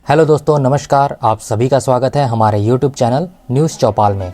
Hello दोस्तों, नमस्कार। आप सभी का स्वागत है हमारे YouTube चैनल न्यूज़ चौपाल में।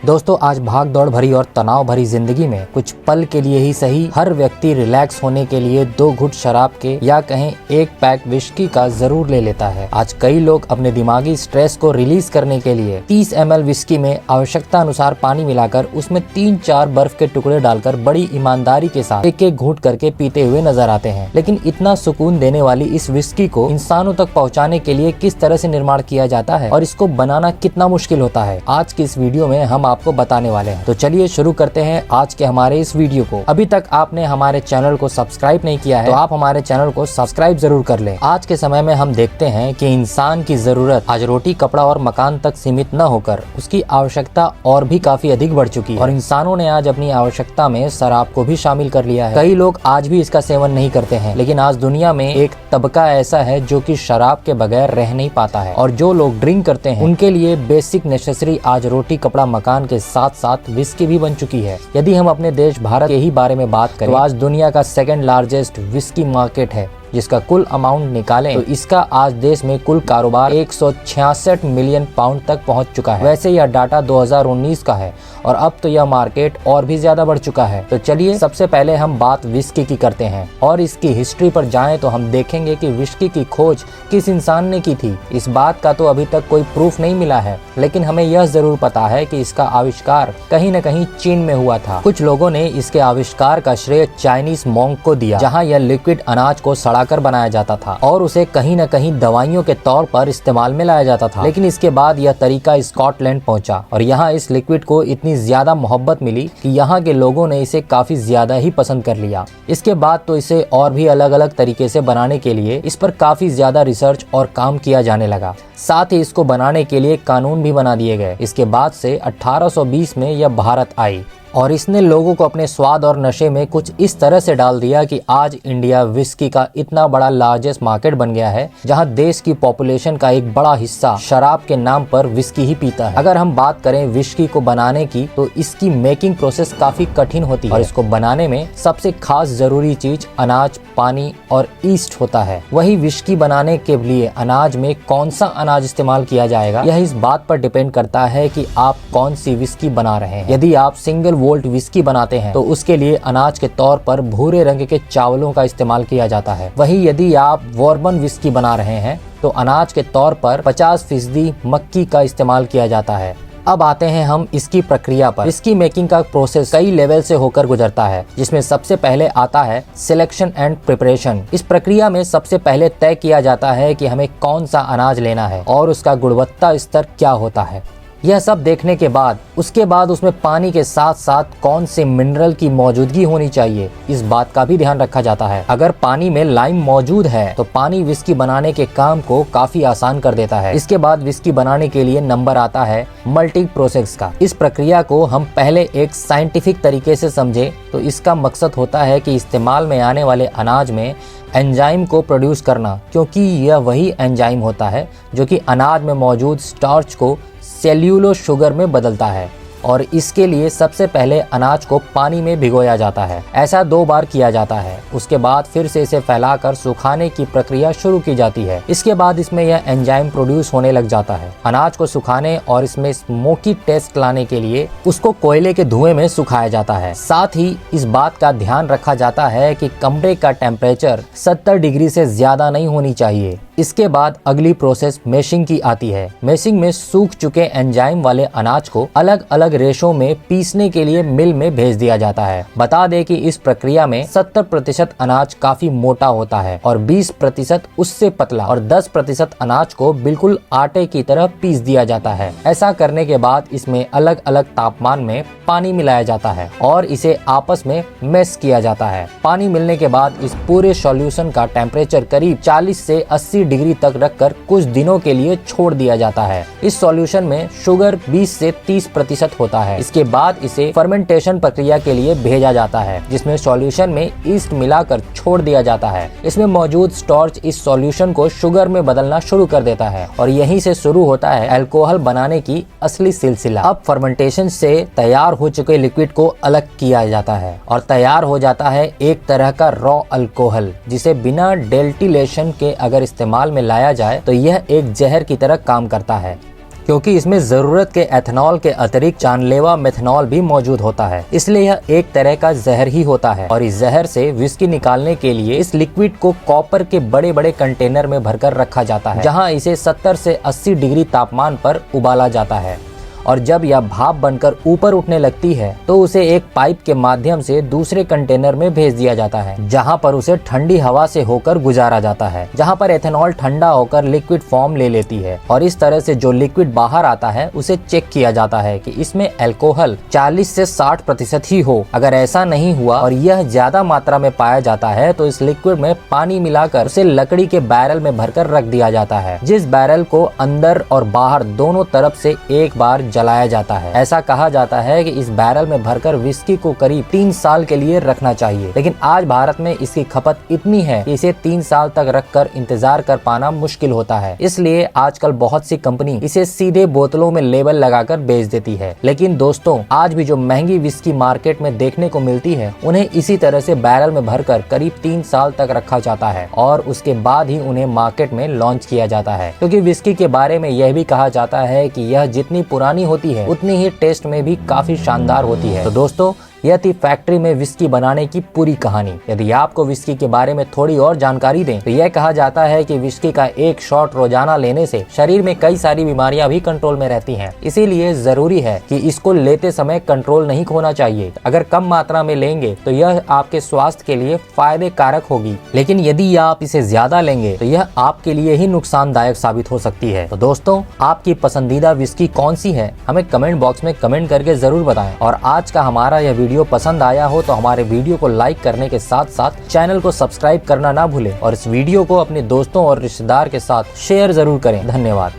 दोस्तों, आज भाग दौड़ भरी और तनाव भरी जिंदगी में कुछ पल के लिए ही सही हर व्यक्ति रिलैक्स होने के लिए 2 घुट शराब के या कहें 1 पैक विस्की का जरूर ले लेता है। आज कई लोग अपने दिमागी स्ट्रेस को रिलीज करने के लिए 30 ml विस्की में आवश्यकता अनुसार पानी मिलाकर उसमें 3-4 बर्फ के टुकड़े डालकर बड़ी ईमानदारी के साथ एक घूंट करके पीते हुए नजर आते हैं। लेकिन इतना सुकून देने वाली इस विस्की को इंसानों तक पहुँचाने के लिए किस तरह से निर्माण किया जाता है और इसको बनाना कितना मुश्किल होता है, आज की इस वीडियो में हम आपको बताने वाले हैं। तो चलिए शुरू करते हैं आज के हमारे इस वीडियो को। अभी तक आपने हमारे चैनल को सब्सक्राइब नहीं किया है तो आप हमारे चैनल को सब्सक्राइब जरूर कर लें। आज के समय में हम देखते हैं कि इंसान की जरूरत आज रोटी, कपड़ा और मकान तक सीमित न होकर उसकी आवश्यकता और भी काफी अधिक बढ़ चुकी है और इंसानों ने आज अपनी आवश्यकता में शराब को भी शामिल कर लिया है। कई लोग आज भी इसका सेवन नहीं करते हैं, लेकिन आज दुनिया में एक तबका ऐसा है जो कि शराब के बगैर रह नहीं पाता है और जो लोग ड्रिंक करते हैं उनके लिए बेसिक नेसेसरी आज रोटी, कपड़ा, मकान के साथ साथ विस्की भी बन चुकी है। यदि हम अपने देश भारत के ही बारे में बात करें तो आज दुनिया का 2nd लार्जेस्ट विस्की मार्केट है, जिसका कुल अमाउंट निकालें तो इसका आज देश में कुल कारोबार 166 मिलियन पाउंड तक पहुंच चुका है। वैसे यह डाटा 2019 का है और अब तो यह मार्केट और भी ज्यादा बढ़ चुका है। तो चलिए सबसे पहले हम बात विस्की की करते हैं और इसकी हिस्ट्री पर जाएं तो हम देखेंगे कि विस्की की खोज किस इंसान ने की थी। इस बात का तो अभी तक कोई प्रूफ नहीं मिला है, लेकिन हमें यह जरूर पता है कि इसका आविष्कार कहीं न कहीं चीन में हुआ था। कुछ लोगों ने इसके आविष्कार का श्रेय चाइनीज मोंक को दिया, जहाँ यह लिक्विड अनाज को कर बनाया जाता था और उसे कहीं न कहीं दवाइयों के तौर पर इस्तेमाल में लाया जाता था। लेकिन इसके बाद यह तरीका स्कॉटलैंड पहुंचा और यहाँ इस लिक्विड को इतनी ज्यादा मोहब्बत मिली कि यहाँ के लोगों ने इसे काफी ज्यादा ही पसंद कर लिया। इसके बाद तो इसे और भी अलग अलग तरीके से बनाने के लिए इस पर काफी ज्यादा रिसर्च और काम किया जाने लगा। साथ ही इसको बनाने के लिए कानून भी बना दिए गए। इसके बाद से 1820 में यह भारत आई और इसने लोगों को अपने स्वाद और नशे में कुछ इस तरह से डाल दिया कि आज इंडिया विस्की का इतना बड़ा लार्जेस्ट मार्केट बन गया है, जहां देश की पॉपुलेशन का एक बड़ा हिस्सा शराब के नाम पर विस्की ही पीता है। अगर हम बात करें विस्की को बनाने की तो इसकी मेकिंग प्रोसेस काफी कठिन होती है और इसको बनाने में सबसे खास जरूरी चीज अनाज, पानी और ईस्ट होता है। वही विस्की बनाने के लिए अनाज में कौन सा अनाज इस्तेमाल किया जाएगा यह इस बात पर डिपेंड करता है कि आप कौन सी विस्की बना रहे हैं। यदि आप सिंगल वोल्ट विस्की बनाते हैं तो उसके लिए अनाज के तौर पर भूरे रंग के चावलों का इस्तेमाल किया जाता है। वहीं यदि आप बourbon विस्की बना रहे हैं तो अनाज के तौर पर 50% मक्की का इस्तेमाल किया जाता है। अब आते हैं हम इसकी प्रक्रिया पर। इसकी मेकिंग का प्रोसेस कई लेवल से होकर गुजरता है, जिसमें सबसे पहले आता है सिलेक्शन एंड प्रिपरेशन। इस प्रक्रिया में सबसे पहले तय किया जाता है कि हमें कौन सा अनाज लेना है और उसका गुणवत्ता स्तर क्या होता है। यह सब देखने के बाद उसके बाद उसमें पानी के साथ साथ कौन से मिनरल की मौजूदगी होनी चाहिए, इस बात का भी ध्यान रखा जाता है। अगर पानी में लाइम मौजूद है तो पानी विस्की बनाने के काम को काफी आसान कर देता है। इसके बाद विस्की बनाने के लिए नंबर आता है मल्टी प्रोसेस का। इस प्रक्रिया को हम पहले एक साइंटिफिक तरीके से समझे तो इसका मकसद होता है कि इस्तेमाल में आने वाले अनाज में एंजाइम को प्रोड्यूस करना, क्योंकि यह वही एंजाइम होता है जो कि अनाज में मौजूद स्टार्च को सेल्यूलो शुगर में बदलता है और इसके लिए सबसे पहले अनाज को पानी में भिगोया जाता है। ऐसा 2 बार किया जाता है। उसके बाद फिर से इसे फैलाकर सुखाने की प्रक्रिया शुरू की जाती है। इसके बाद इसमें यह एंजाइम प्रोड्यूस होने लग जाता है। अनाज को सुखाने और इसमें स्मोकी टेस्ट लाने के लिए उसको कोयले के धुएं में सुखाया जाता है। साथ ही इस बात का ध्यान रखा जाता है कि कमरे का टेम्परेचर 70 डिग्री से ज्यादा नहीं होनी चाहिए। इसके बाद अगली प्रोसेस मेशिंग की आती है। मेशिंग में सूख चुके एंजाइम वाले अनाज को अलग अलग रेशों में पीसने के लिए मिल में भेज दिया जाता है। बता दें कि इस प्रक्रिया में 70% अनाज काफी मोटा होता है और 20% उससे पतला और 10% अनाज को बिल्कुल आटे की तरह पीस दिया जाता है। ऐसा करने के बाद इसमें अलग अलग तापमान में पानी मिलाया जाता है और इसे आपस में मैश किया जाता है। पानी मिलने के बाद इस पूरे सॉल्यूशन का टेम्परेचर करीब 40 से 80 डिग्री तक रखकर कुछ दिनों के लिए छोड़ दिया जाता है। इस सॉल्यूशन में शुगर 20 से 30% होता है। इसके बाद इसे फर्मेंटेशन प्रक्रिया के लिए भेजा जाता है, जिसमें सॉल्यूशन में ईस्ट मिलाकर छोड़ दिया जाता है। इसमें मौजूद स्टार्च इस सॉल्यूशन को शुगर में बदलना शुरू कर देता है और यहीं से शुरू होता है अल्कोहल बनाने की असली सिलसिला। अब फर्मेंटेशन से तैयार हो चुके लिक्विड को अलग किया जाता है और तैयार हो जाता है एक तरह का रॉ अल्कोहल, जिसे बिना डेल्टिलेशन के अगर इस्तेमाल इस्तेमाल में लाया जाए तो यह एक जहर की तरह काम करता है, क्योंकि इसमें जरूरत के एथेनॉल के अतिरिक्त जानलेवा मेथनॉल भी मौजूद होता है। इसलिए यह एक तरह का जहर ही होता है और इस जहर से विस्की निकालने के लिए इस लिक्विड को कॉपर के बड़े बड़े कंटेनर में भरकर रखा जाता है, जहां इसे 70 से 80 डिग्री तापमान पर उबाला जाता है और जब यह भाप बनकर ऊपर उठने लगती है तो उसे एक पाइप के माध्यम से दूसरे कंटेनर में भेज दिया जाता है, जहां पर उसे ठंडी हवा से होकर गुजारा जाता है, जहां पर एथेनॉल ठंडा होकर लिक्विड फॉर्म ले लेती है और इस तरह से जो लिक्विड बाहर आता है उसे चेक किया जाता है कि इसमें अल्कोहल 40 से 60% ही हो। अगर ऐसा नहीं हुआ और यह ज्यादा मात्रा में पाया जाता है तो इस लिक्विड में पानी मिलाकर उसे लकड़ी के बैरल में भरकर रख दिया जाता है, जिस बैरल को अंदर और बाहर दोनों तरफ से एक बार जलाया जाता है। ऐसा कहा जाता है कि इस बैरल में भरकर विस्की को करीब 3 साल के लिए रखना चाहिए, लेकिन आज भारत में इसकी खपत इतनी है कि इसे 3 साल तक रखकर इंतजार कर पाना मुश्किल होता है। इसलिए आजकल बहुत सी कंपनी इसे सीधे बोतलों में लेबल लगाकर बेच देती है। लेकिन दोस्तों, आज भी जो महंगी विस्की मार्केट में देखने को मिलती है उन्हें इसी तरह से बैरल में भरकर करीब 3 साल तक रखा जाता है और उसके बाद ही उन्हें मार्केट में लॉन्च किया जाता है, क्योंकि विस्की के बारे में यह भी कहा जाता है कि यह जितनी पुरानी होती है उतनी ही टेस्ट में भी काफी शानदार होती है। तो दोस्तों, यह थी फैक्ट्री में विस्की बनाने की पूरी कहानी। यदि आपको विस्की के बारे में थोड़ी और जानकारी दें तो यह कहा जाता है कि विस्की का एक शॉट रोजाना लेने से शरीर में कई सारी बीमारियां भी कंट्रोल में रहती हैं। इसीलिए जरूरी है कि इसको लेते समय कंट्रोल नहीं खोना चाहिए। अगर कम मात्रा में लेंगे तो यह आपके स्वास्थ्य के लिए फायदे कारक होगी, लेकिन यदि आप इसे ज्यादा लेंगे तो यह आपके लिए ही नुकसानदायक साबित हो सकती है। तो दोस्तों, आपकी पसंदीदा विस्की कौन सी है हमें कमेंट बॉक्स में कमेंट करके जरूर बताएं। और आज का हमारा यह वीडियो पसंद आया हो तो हमारे वीडियो को लाइक करने के साथ साथ चैनल को सब्सक्राइब करना ना भूलें और इस वीडियो को अपने दोस्तों और रिश्तेदार के साथ शेयर जरूर करें। धन्यवाद।